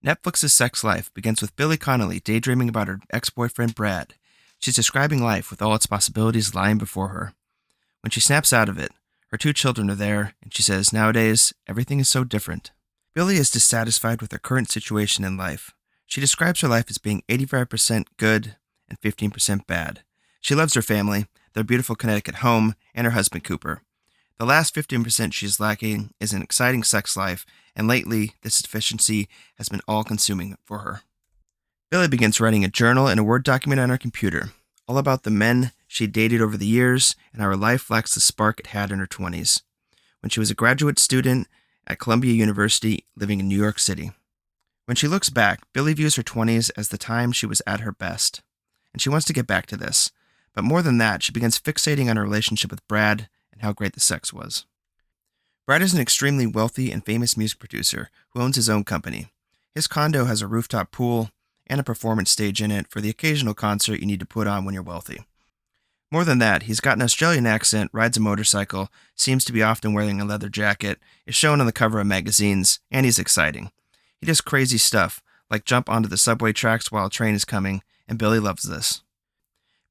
Netflix's Sex Life begins with Billie Connelly daydreaming about her ex-boyfriend Brad. She's describing life with all its possibilities lying before her. When she snaps out of it, her two children are there, and she says, "Nowadays, everything is so different." Billie is dissatisfied with her current situation in life. She describes her life as being 85% good and 15% bad. She loves her family, their beautiful Connecticut home, and her husband Cooper. The last 15% she is lacking is an exciting sex life, and lately, this deficiency has been all-consuming for her. Billie begins writing a journal and a Word document on her computer, all about the men she dated over the years and how her life lacks the spark it had in her 20s, when she was a graduate student at Columbia University living in New York City. When she looks back, Billie views her 20s as the time she was at her best, and she wants to get back to this. But more than that, she begins fixating on her relationship with Brad and how great the sex was. Brad is an extremely wealthy and famous music producer who owns his own company. His condo has a rooftop pool and a performance stage in it for the occasional concert you need to put on when you're wealthy. More than that, he's got an Australian accent, rides a motorcycle, seems to be often wearing a leather jacket, is shown on the cover of magazines, and he's exciting. He does crazy stuff, like jump onto the subway tracks while a train is coming, and Billie loves this.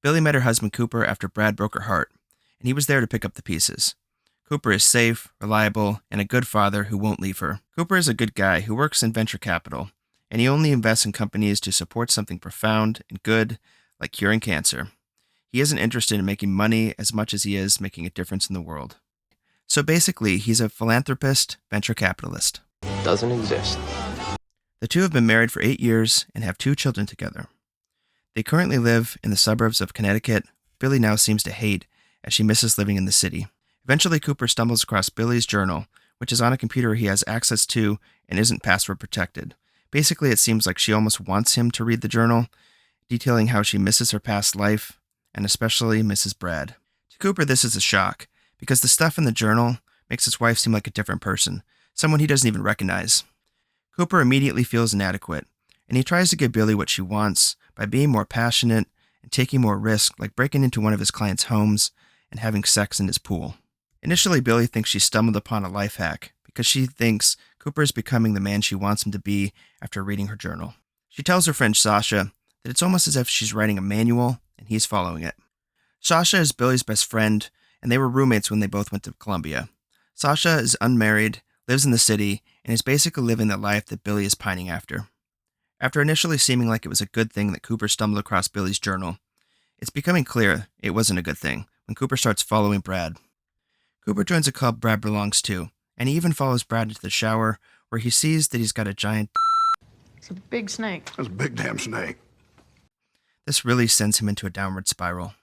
Billie met her husband Cooper after Brad broke her heart, and he was there to pick up the pieces. Cooper is safe, reliable, and a good father who won't leave her. Cooper is a good guy who works in venture capital, and he only invests in companies to support something profound and good, like curing cancer. He isn't interested in making money as much as he is making a difference in the world. So basically, he's a philanthropist, venture capitalist. Doesn't exist. The two have been married for 8 years and have 2 children together. They currently live in the suburbs of Connecticut. Billie now seems to hate, as she misses living in the city. Eventually, Cooper stumbles across Billie's journal, which is on a computer he has access to and isn't password protected. Basically, it seems like she almost wants him to read the journal, detailing how she misses her past life, and especially misses Brad. To Cooper, this is a shock, because the stuff in the journal makes his wife seem like a different person, someone he doesn't even recognize. Cooper immediately feels inadequate, and he tries to give Billie what she wants by being more passionate and taking more risk, like breaking into one of his clients' homes and having sex in his pool. Initially, Billie thinks she stumbled upon a life hack because she thinks Cooper is becoming the man she wants him to be after reading her journal. She tells her friend Sasha that it's almost as if she's writing a manual and he's following it. Sasha is Billie's best friend, and they were roommates when they both went to Columbia. Sasha is unmarried, lives in the city, and is basically living the life that Billie is pining after. After initially seeming like it was a good thing that Cooper stumbled across Billie's journal, it's becoming clear it wasn't a good thing when Cooper starts following Brad. Cooper joins a club Brad belongs to, and he even follows Brad into the shower, where he sees that he's got a giant. It's a big snake. That's a big damn snake. This really sends him into a downward spiral.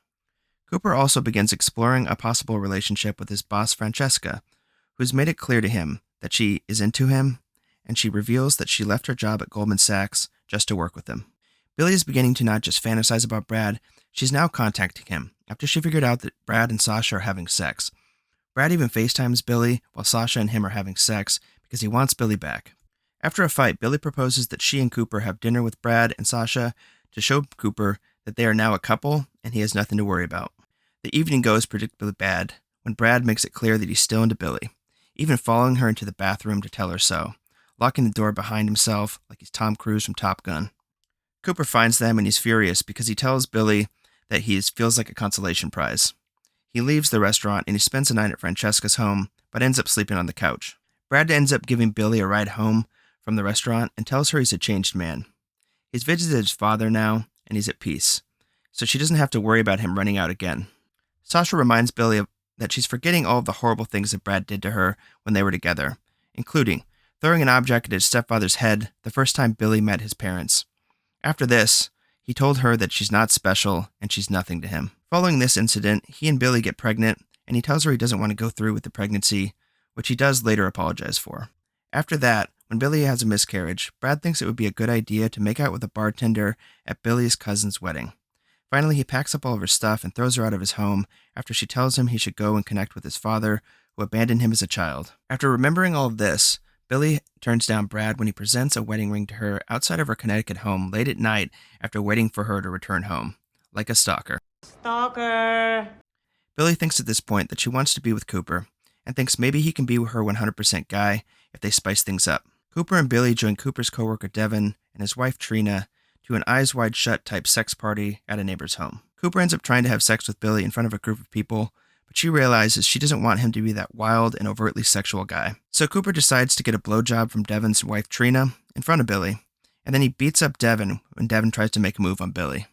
Cooper also begins exploring a possible relationship with his boss Francesca, who's made it clear to him that she is into him, and she reveals that she left her job at Goldman Sachs just to work with him. Billie is beginning to not just fantasize about Brad, she's now contacting him after she figured out that Brad and Sasha are having sex. Brad even FaceTimes Billie while Sasha and him are having sex because he wants Billie back. After a fight, Billie proposes that she and Cooper have dinner with Brad and Sasha to show Cooper that they are now a couple and he has nothing to worry about. The evening goes predictably bad when Brad makes it clear that he's still into Billie, even following her into the bathroom to tell her so, locking the door behind himself like he's Tom Cruise from Top Gun. Cooper finds them and he's furious because he tells Billie that he feels like a consolation prize. He leaves the restaurant and he spends the night at Francesca's home, but ends up sleeping on the couch. Brad ends up giving Billie a ride home from the restaurant and tells her he's a changed man. He's visited his father now, and he's at peace, so she doesn't have to worry about him running out again. Sasha reminds Billie that she's forgetting all of the horrible things that Brad did to her when they were together, including throwing an object at his stepfather's head the first time Billie met his parents. After this, he told her that she's not special and she's nothing to him. Following this incident, he and Billie get pregnant, and he tells her he doesn't want to go through with the pregnancy, which he does later apologize for. After that, when Billie has a miscarriage, Brad thinks it would be a good idea to make out with a bartender at Billie's cousin's wedding. Finally, he packs up all of her stuff and throws her out of his home after she tells him he should go and connect with his father, who abandoned him as a child. After remembering all of this, Billie turns down Brad when he presents a wedding ring to her outside of her Connecticut home late at night after waiting for her to return home, like a stalker. Stalker. Billie thinks at this point that she wants to be with Cooper, and thinks maybe he can be her 100% guy if they spice things up. Cooper and Billie join Cooper's coworker Devon and his wife Trina to an eyes wide shut type sex party at a neighbor's home. Cooper ends up trying to have sex with Billie in front of a group of people, but she realizes she doesn't want him to be that wild and overtly sexual guy. So Cooper decides to get a blowjob from Devon's wife Trina in front of Billie, and then he beats up Devon when Devon tries to make a move on Billie.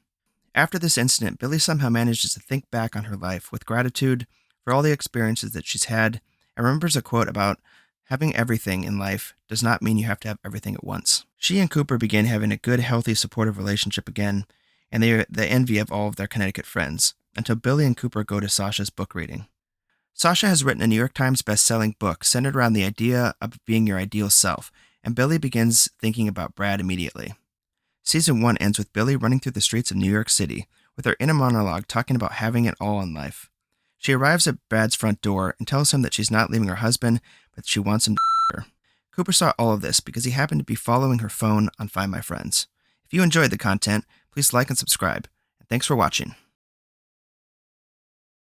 After this incident, Billie somehow manages to think back on her life with gratitude for all the experiences that she's had, and remembers a quote about having everything in life does not mean you have to have everything at once. She and Cooper begin having a good, healthy, supportive relationship again, and they are the envy of all of their Connecticut friends, until Billie and Cooper go to Sasha's book reading. Sasha has written a New York Times best-selling book centered around the idea of being your ideal self, and Billie begins thinking about Brad immediately. Season 1 ends with Billie running through the streets of New York City, with her inner monologue talking about having it all in life. She arrives at Brad's front door and tells him that she's not leaving her husband, but she wants him to her. Cooper saw all of this because he happened to be following her phone on Find My Friends. If you enjoyed the content, please like and subscribe. And thanks for watching.